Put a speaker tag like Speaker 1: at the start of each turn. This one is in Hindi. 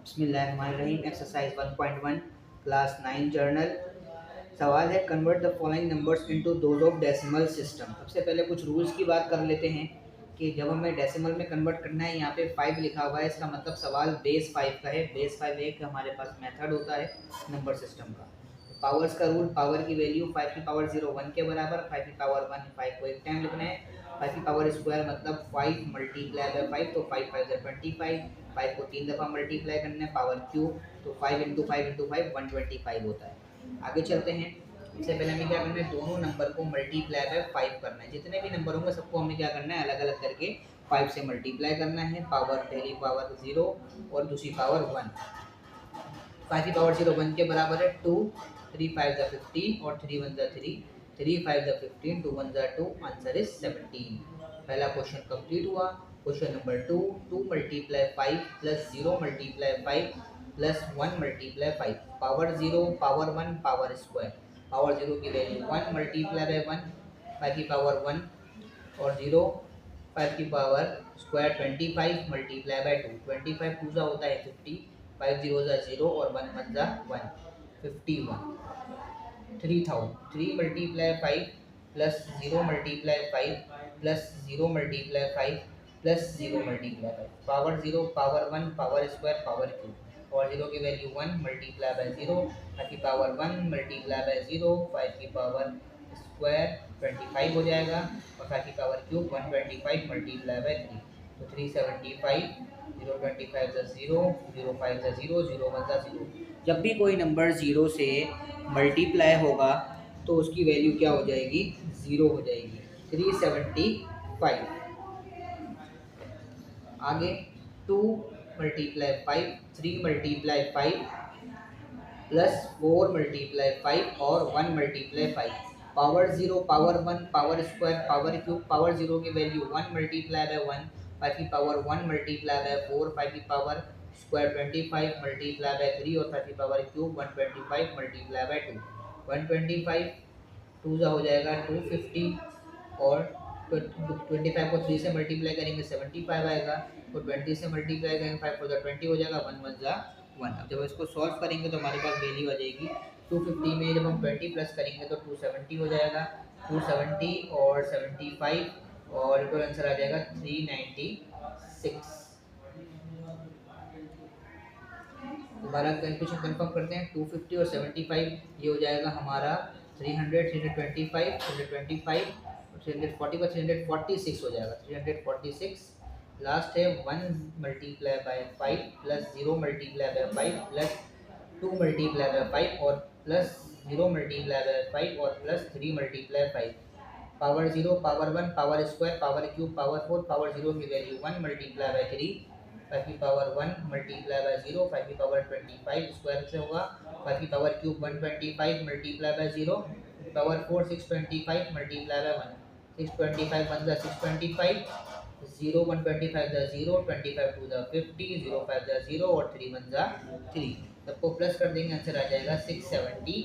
Speaker 1: बिस्मिल्लाहिर्रहमानिर्रहीम। Exercise 1.1 class 9 journal. सवाल है convert the following numbers into those of decimal system. सबसे पहले कुछ रूल्स की बात कर लेते हैं कि जब हमें डेसिमल में कन्वर्ट करना है, यहाँ पे 5 लिखा हुआ है, इसका मतलब सवाल बेस 5 का है। बेस 5 एक हमारे पास मेथड होता है नंबर सिस्टम का। पावर्स का रूल, पावर की वैल्यू 5 की पावर 0 1 के बराबर, 5 की पावर 1 5 को एक टाइम लिखना है। 5 की पावर स्क्वायर मतलब 5 मल्टीप्लाई बाय 5, तो 5 5 जा 25, 5 को 3 दफ़ा मल्टीप्लाई करना है। पावर क्यूब तो 5 इंटू 5 इंटू 5 125 होता है। आगे चलते हैं। सबसे पहले हमें क्या करना है, दोनों नंबर को मल्टीप्लाई बाय 5 करना है। जितने भी नंबर होंगे सबको हमें क्या करना है, अलग अलग करके 5 से मल्टीप्लाई करना है। पावर पहली पावर 0 और दूसरी पावर 1। 5 की पावर 0 1 के बराबर है 2, 3 5 जा 15 और 3 1 जा 3, 3 5 जा 15, 2 1 जा 2, आंसर इज 17। पहला क्वेश्चन कंप्लीट हुआ। Question number 2, 2 multiply 5 plus 0 multiply 5 plus 1 multiply 5। Power 0 power 1 power square. Power 0 की वैल्यू 1 मल्टीप्लाई बाय 1, 5 की पावर 1 और 0, 5 की पावर स्क्वायर 25 मल्टीप्लाई बाय 2। 25 टू जा होता है 50, 5 जीरो जा 0 और 1 1 जा 1, 51। 3000, 3 multiply 5 plus 0 multiply 5 plus 0 multiply 5 plus 0 multiply 5। Power 0 power 1 power square power cube. Power 0 की वैल्यू 1 मल्टीप्लाई बाय 0, 5 की पावर 1 मल्टीप्लाई बाय 0, 5 की पावर स्क्वायर 25 हो जाएगा और 5 की पावर क्यूब 125 मल्टीप्लाई बाय 3, तो 375, 0 25 जा 0, 0 5 जा 0, 0 1 जा 0। जब भी कोई नंबर 0 से मल्टीप्लाई होगा तो उसकी वैल्यू क्या हो जाएगी, 0 हो जाएगी। 375। आगे 2 मल्टीप्लाई 5, 3 मल्टीप्लाई 5 प्लस 4 मल्टीप्लाई 5 और 1 multiply 5। Power 0 power 1 power square power cube. Power 0 की वैल्यू 1 मल्टीप्लाई बाय 1, 5 की पावर 1 मल्टीप्लाई बाय 4, 5 की पावर स्क्वायर 25 मल्टीप्लाई बाय 3 और 5 की पावर क्यूब 125 मल्टीप्लाई बाय 2। 125 टू जा हो जाएगा 250 और 25 को 3 से मल्टीप्लाई करेंगे 75 आएगा, तो 20 से मल्टीप्लाई करेंगे 5 फोर जा 20 हो जाएगा, 1 1 जा 1। अब जब इसको सॉल्व करेंगे तो हमारे पास वैल्यू आ जाएगी 250 में जब हम 20 प्लस करेंगे तो 270 हो जाएगा। 270 और 75 और टोटल आंसर आ जाएगा 396। दोबारा कैलकुलेशन कंफर्म करते हैं। 250 और 75 ये हो जाएगा हमारा 300, 325, 325 और 340 का 346 हो जाएगा। 346 लास्ट है 1 multiply by 5 plus 0 multiply by 5 plus 2 multiply by 5 और प्लस 0 मल्टीप्लाई बाय 5 और plus 3 multiply 5। Power 0 power 1 power square power cube power 4। Power 0 की वैल्यू 1 मल्टीप्लाई बाय 3, 5 की पावर 1 मल्टीप्लाई बाय 0, 5 की पावर 25 स्क्वायर से होगा। 5 की power cube 125 multiply bye 0, power 4 625 multiply by 1, 625 1 जा 625, 0 125 जा 0, 25 2 जा 50, 0 5 जा 0 और 3 1 जा 3। सबको प्लस कर देंगे, आंसर आ जाएगा 678।